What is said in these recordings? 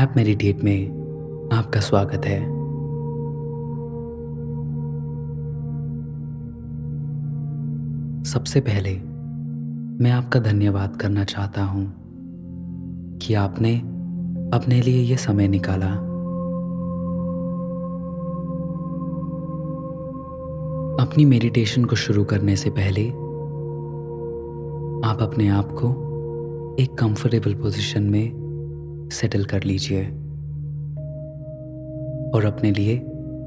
App meditate में आपका स्वागत है। सबसे पहले मैं आपका धन्यवाद करना चाहता हूँ कि आपने अपने लिए ये समय निकाला। अपनी मेडिटेशन को शुरू करने से पहले आप अपने आप को एक कंफर्टेबल पोजीशन में सेटल कर लीजिए और अपने लिए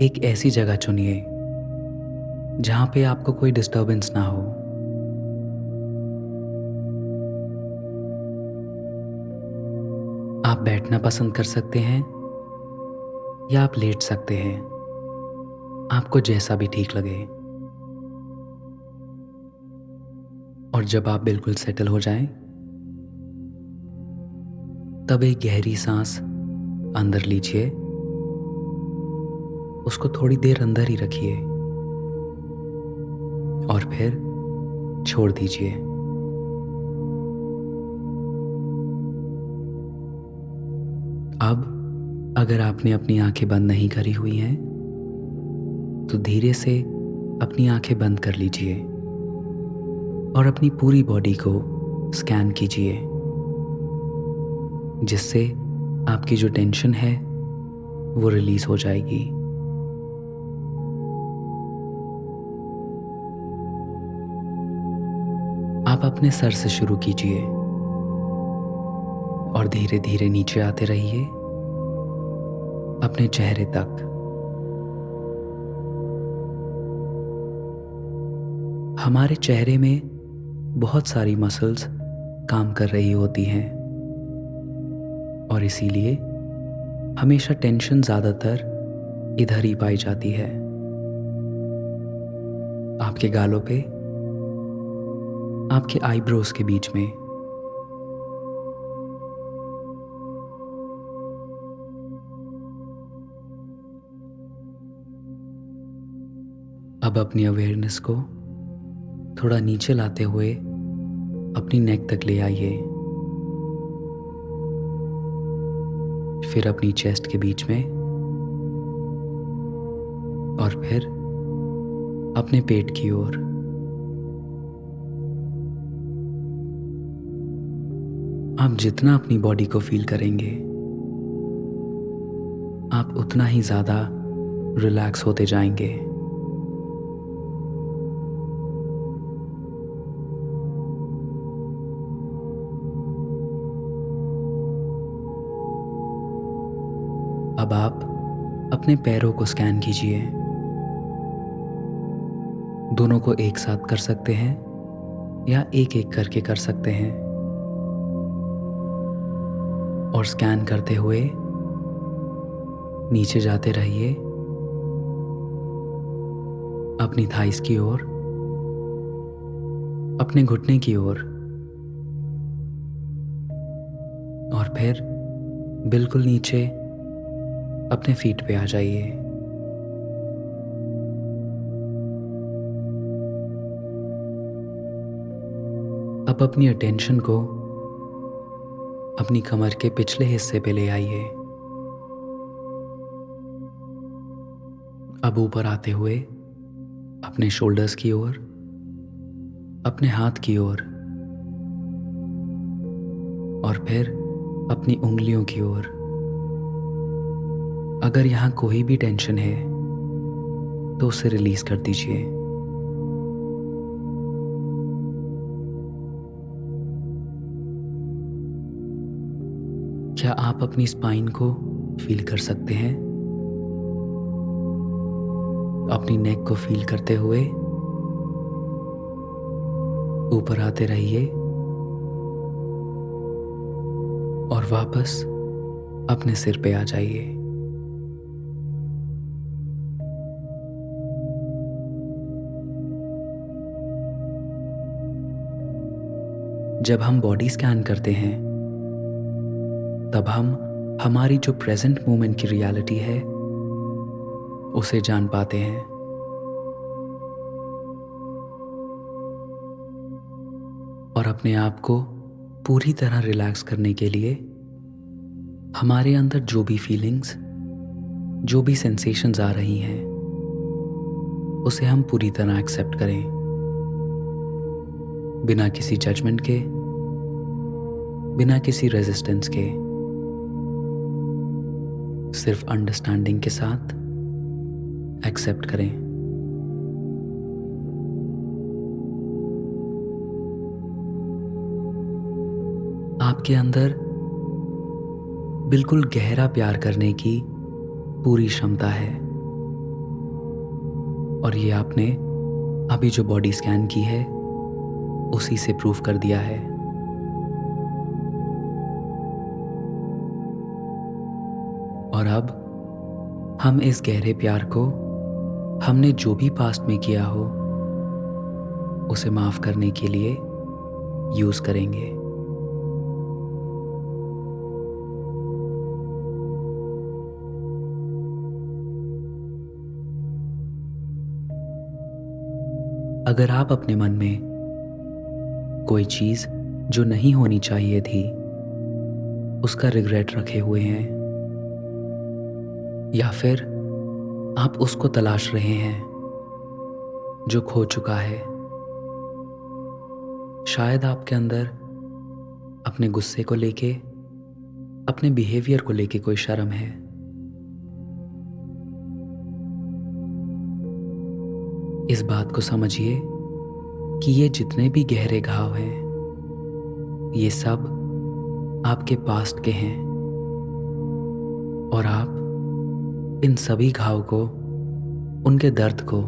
एक ऐसी जगह चुनिए जहाँ पे आपको कोई डिस्टर्बेंस ना हो। आप बैठना पसंद कर सकते हैं या आप लेट सकते हैं, आपको जैसा भी ठीक लगे। और जब आप बिल्कुल सेटल हो जाएं, तब एक गहरी सांस अंदर लीजिए, उसको थोड़ी देर अंदर ही रखिए और फिर छोड़ दीजिए। अब अगर आपने अपनी आंखें बंद नहीं करी हुई हैं तो धीरे से अपनी आंखें बंद कर लीजिए और अपनी पूरी बॉडी को स्कैन कीजिए, जिससे आपकी जो टेंशन है वो रिलीज हो जाएगी। आप अपने सर से शुरू कीजिए और धीरे धीरे नीचे आते रहिए अपने चेहरे तक। हमारे चेहरे में बहुत सारी मसल्स काम कर रही होती हैं और इसीलिए हमेशा टेंशन ज़्यादातर इधर ही पाई जाती है, आपके गालों पे, आपके आईब्रोज के बीच में। अब अपनी अवेयरनेस को थोड़ा नीचे लाते हुए अपनी नेक तक ले आइए, फिर अपनी चेस्ट के बीच में और फिर अपने पेट की ओर। आप जितना अपनी बॉडी को फील करेंगे, आप उतना ही ज़्यादा रिलैक्स होते जाएंगे। अब आप अपने पैरों को स्कैन कीजिए। दोनों को एक साथ कर सकते हैं या एक एक करके कर सकते हैं। और स्कैन करते हुए नीचे जाते रहिए अपनी थाइस की ओर, अपने घुटने की ओर और फिर बिल्कुल नीचे अपने फीट पे आ जाइए। अब अपनी अटेंशन को अपनी कमर के पिछले हिस्से पे ले आइए। अब ऊपर आते हुए अपने शोल्डर्स की ओर, अपने हाथ की ओर और फिर अपनी उंगलियों की ओर। अगर यहाँ कोई भी टेंशन है तो उसे रिलीज कर दीजिए। क्या आप अपनी स्पाइन को फील कर सकते हैं? अपनी नेक को फील करते हुए ऊपर आते रहिए और वापस अपने सिर पे आ जाइए। जब हम बॉडी स्कैन करते हैं तब हम हमारी जो प्रेजेंट मोमेंट की रियलिटी है उसे जान पाते हैं। और अपने आप को पूरी तरह रिलैक्स करने के लिए हमारे अंदर जो भी फीलिंग्स, जो भी सेंसेशंस आ रही हैं, उसे हम पूरी तरह एक्सेप्ट करें, बिना किसी जजमेंट के, बिना किसी रेजिस्टेंस के, सिर्फ अंडरस्टैंडिंग के साथ एक्सेप्ट करें। आपके अंदर बिल्कुल गहरा प्यार करने की पूरी क्षमता है, और ये आपने अभी जो बॉडी स्कैन की है उसी से प्रूव कर दिया है। और अब हम इस गहरे प्यार को हमने जो भी पास्ट में किया हो उसे माफ करने के लिए यूज करेंगे। अगर आप अपने मन में कोई चीज जो नहीं होनी चाहिए थी उसका रिग्रेट रखे हुए हैं, या फिर आप उसको तलाश रहे हैं जो खो चुका है, शायद आपके अंदर अपने गुस्से को लेके, अपने बिहेवियर को लेके कोई शर्म है, इस बात को समझिए कि ये जितने भी गहरे घाव हैं ये सब आपके पास्ट के हैं, और आप इन सभी घाव को, उनके दर्द को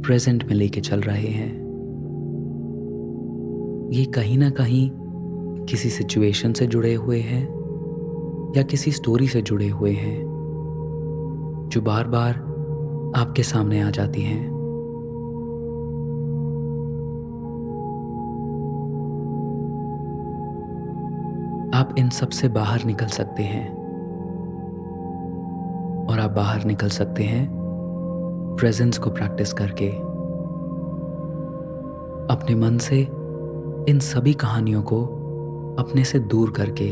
प्रेजेंट में लेके चल रहे हैं। ये कहीं ना कहीं किसी सिचुएशन से जुड़े हुए हैं या किसी स्टोरी से जुड़े हुए हैं जो बार बार आपके सामने आ जाती हैं। आप इन सब से बाहर निकल सकते हैं, और आप बाहर निकल सकते हैं प्रेजेंस को प्रैक्टिस करके, अपने मन से इन सभी कहानियों को अपने से दूर करके,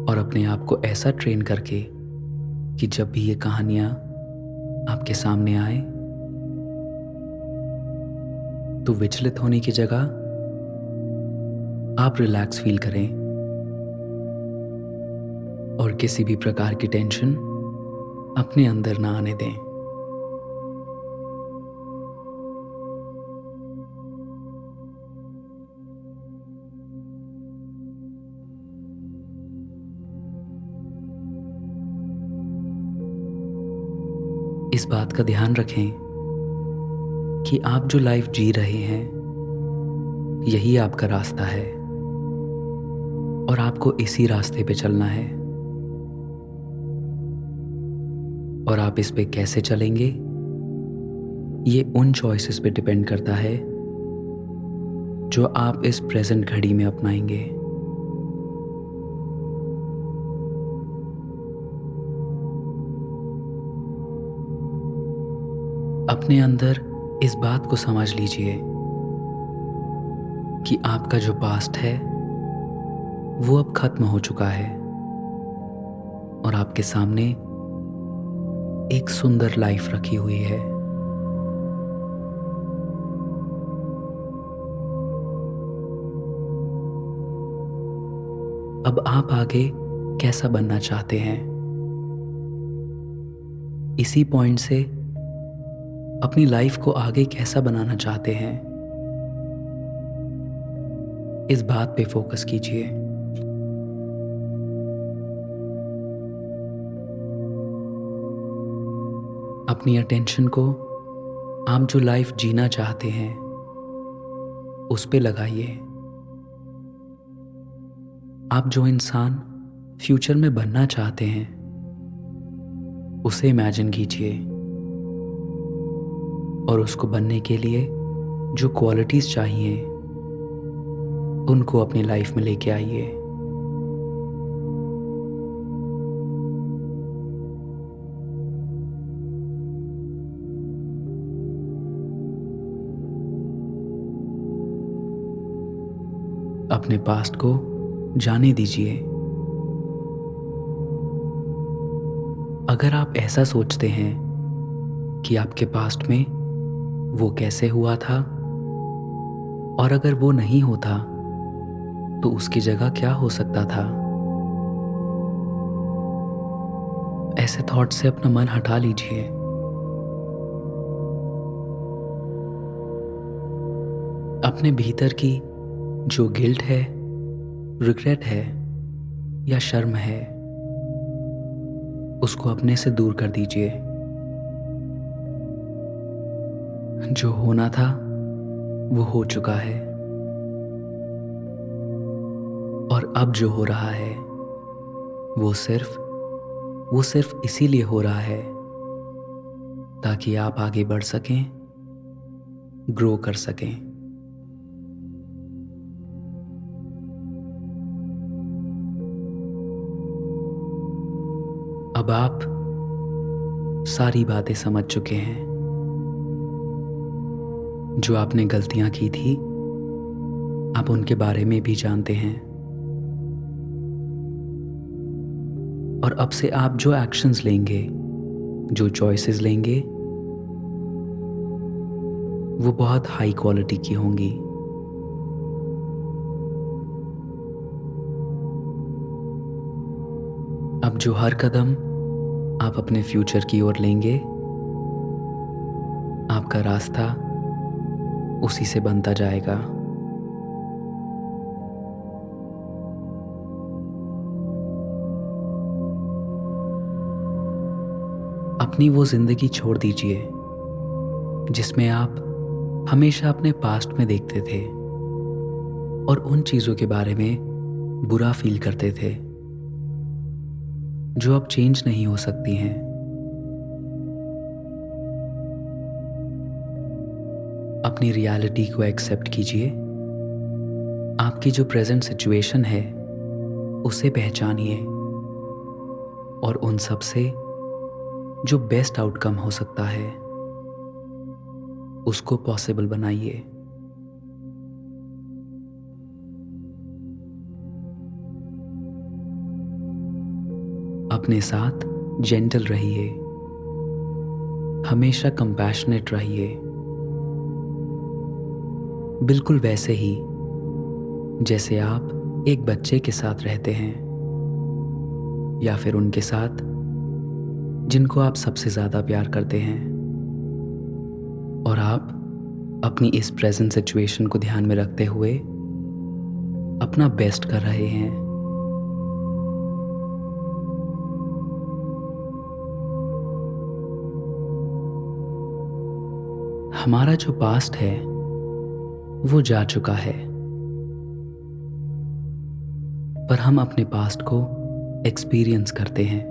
और अपने आप को ऐसा ट्रेन करके कि जब भी ये कहानियां आपके सामने आए तो विचलित होने की जगह आप रिलैक्स फील करें और किसी भी प्रकार की टेंशन अपने अंदर ना आने दें। इस बात का ध्यान रखें कि आप जो लाइफ जी रहे हैं यही आपका रास्ता है, और आपको इसी रास्ते पे चलना है। और आप इस पे कैसे चलेंगे ये उन चॉइसेस पे डिपेंड करता है जो आप इस प्रेजेंट घड़ी में अपनाएंगे। अपने अंदर इस बात को समझ लीजिए कि आपका जो पास्ट है वो अब खत्म हो चुका है, और आपके सामने एक सुंदर लाइफ रखी हुई है। अब आप आगे कैसा बनना चाहते हैं, इसी पॉइंट से अपनी लाइफ को आगे कैसा बनाना चाहते हैं, इस बात पे फोकस कीजिए। अपनी अटेंशन को आप जो लाइफ जीना चाहते हैं उस पे लगाइए। आप जो इंसान फ्यूचर में बनना चाहते हैं उसे इमेजिन कीजिए, और उसको बनने के लिए जो क्वालिटीज चाहिए उनको अपनी लाइफ में लेके आइए। अपने पास्ट को जाने दीजिए, और अपने प्रेजेंट को एंजॉय कीजिए। अगर आप ऐसा सोचते हैं कि आपके पास्ट में वो कैसे हुआ था और अगर वो नहीं होता तो उसकी जगह क्या हो सकता था, ऐसे थॉट से अपना मन हटा लीजिए। अपने भीतर की जो गिल्ट है, रिग्रेट है या शर्म है, उसको अपने से दूर कर दीजिए। जो होना था वो हो चुका है और अब जो हो रहा है वो सिर्फ इसीलिए हो रहा है ताकि आप आगे बढ़ सकें, ग्रो कर सकें। अब आप सारी बातें समझ चुके हैं। जो आपने गलतियां की थी आप उनके बारे में भी जानते हैं और अब से आप जो एक्शंस लेंगे, जो चॉइसेस लेंगे, वो बहुत हाई क्वालिटी की होंगी। अब जो हर कदम आप अपने फ्यूचर की ओर लेंगे, आपका रास्ता उसी से बनता जाएगा। अपनी वो जिंदगी छोड़ दीजिए जिसमें आप हमेशा अपने पास्ट में देखते थे और उन चीजों के बारे में बुरा फील करते थे जो अब चेंज नहीं हो सकती हैं। अपनी रियलिटी को एक्सेप्ट कीजिए। आपकी जो प्रेजेंट सिचुएशन है उसे पहचानिए और उन सब से जो बेस्ट आउटकम हो सकता है उसको पॉसिबल बनाइए। अपने साथ जेंटल रहिए, हमेशा कंपैशनेट रहिए, बिल्कुल वैसे ही जैसे आप एक बच्चे के साथ रहते हैं या फिर उनके साथ जिनको आप सबसे ज्यादा प्यार करते हैं और आप अपनी इस प्रेजेंट सिचुएशन को ध्यान में रखते हुए अपना बेस्ट कर रहे हैं। हमारा जो पास्ट है वो जा चुका है, पर हम अपने पास्ट को एक्सपीरियंस करते हैं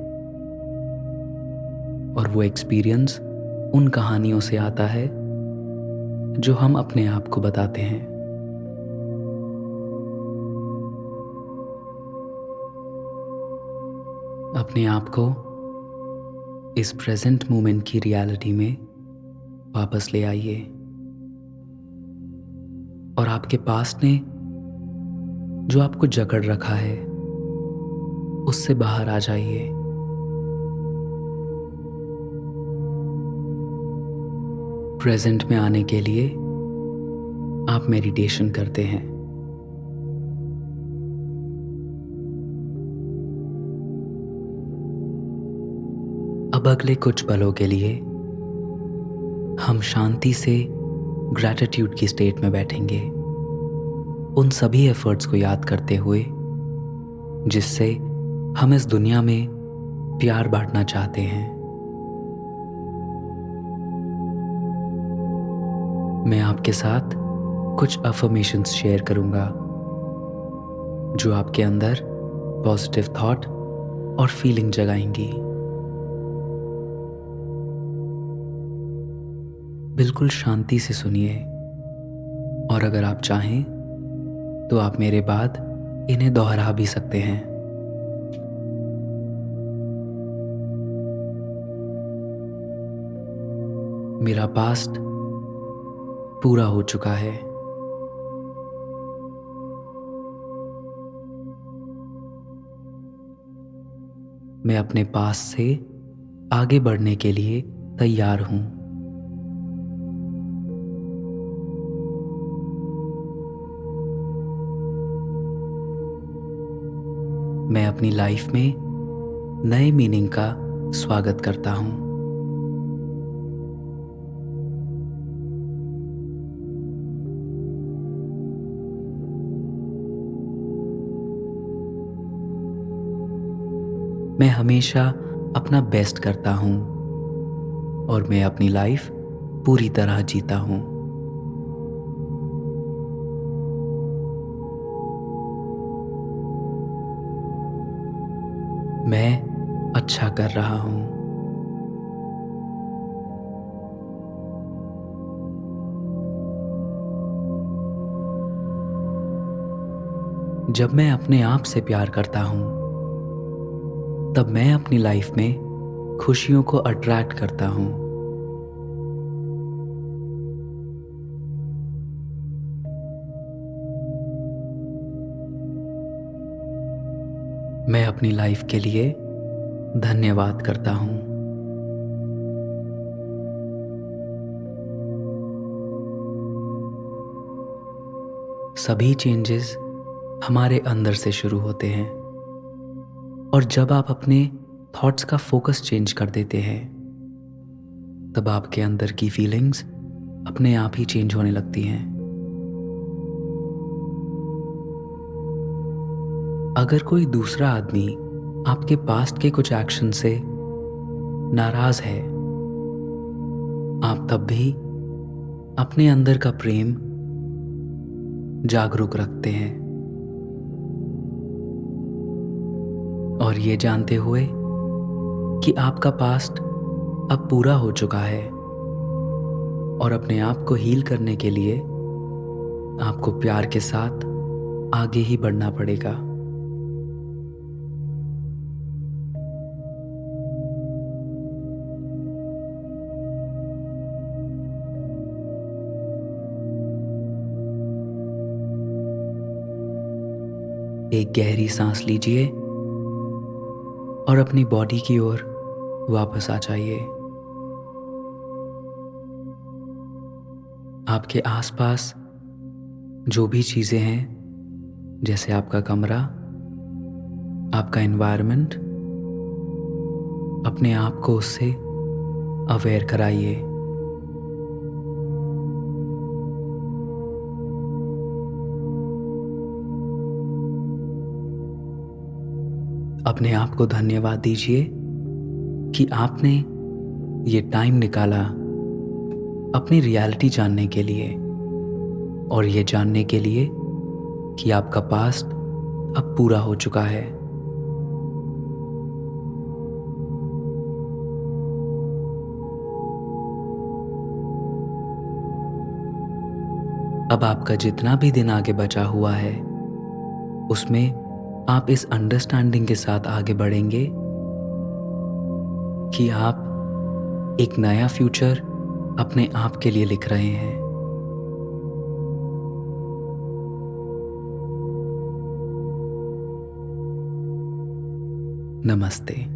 और वो एक्सपीरियंस उन कहानियों से आता है जो हम अपने आप को बताते हैं। अपने आप को इस प्रेजेंट मोमेंट की रियलिटी में वापस ले आइए और आपके पास्ट ने जो आपको जकड़ रखा है उससे बाहर आ जाइए। प्रेजेंट में आने के लिए आप मेडिटेशन करते हैं। अब अगले कुछ पलों के लिए हम शांति से ग्रैटिट्यूड की स्टेट में बैठेंगे, उन सभी एफर्ट्स को याद करते हुए जिससे हम इस दुनिया में प्यार बांटना चाहते हैं। मैं आपके साथ कुछ अफर्मेशंस शेयर करूंगा जो आपके अंदर पॉजिटिव थॉट और फीलिंग जगाएंगी। बिल्कुल शांति से सुनिए और अगर आप चाहें तो आप मेरे बाद इन्हें दोहरा भी सकते हैं। मेरा पास्ट पूरा हो चुका है। मैं अपने पास्ट से आगे बढ़ने के लिए तैयार हूँ। मैं अपनी लाइफ में नए मीनिंग का स्वागत करता हूँ। मैं हमेशा अपना बेस्ट करता हूँ और मैं अपनी लाइफ पूरी तरह जीता हूँ। मैं अच्छा कर रहा हूँ। जब मैं अपने आप से प्यार करता हूँ, तब मैं अपनी लाइफ में खुशियों को अट्रैक्ट करता हूँ। मैं अपनी लाइफ के लिए धन्यवाद करता हूँ। सभी चेंजेस हमारे अंदर से शुरू होते हैं और जब आप अपने थॉट्स का फोकस चेंज कर देते हैं, तब आपके अंदर की फीलिंग्स अपने आप ही चेंज होने लगती हैं। अगर कोई दूसरा आदमी आपके पास्ट के कुछ एक्शन से नाराज है, आप तब भी अपने अंदर का प्रेम जागरूक रखते हैं और ये जानते हुए कि आपका पास्ट अब पूरा हो चुका है और अपने आप को हील करने के लिए आपको प्यार के साथ आगे ही बढ़ना पड़ेगा। एक गहरी सांस लीजिए और अपनी बॉडी की ओर वापस आ जाइए। आपके आसपास जो भी चीज़ें हैं, जैसे आपका कमरा, आपका एनवायरनमेंट, अपने आप को उससे अवेयर कराइए। अपने आप को धन्यवाद दीजिए कि आपने ये टाइम निकाला अपनी रियलिटी जानने के लिए और ये जानने के लिए कि आपका पास्ट अब पूरा हो चुका है। अब आपका जितना भी दिन आगे बचा हुआ है, उसमें आप इस अंडरस्टैंडिंग के साथ आगे बढ़ेंगे कि आप एक नया फ्यूचर अपने आप के लिए लिख रहे हैं। नमस्ते।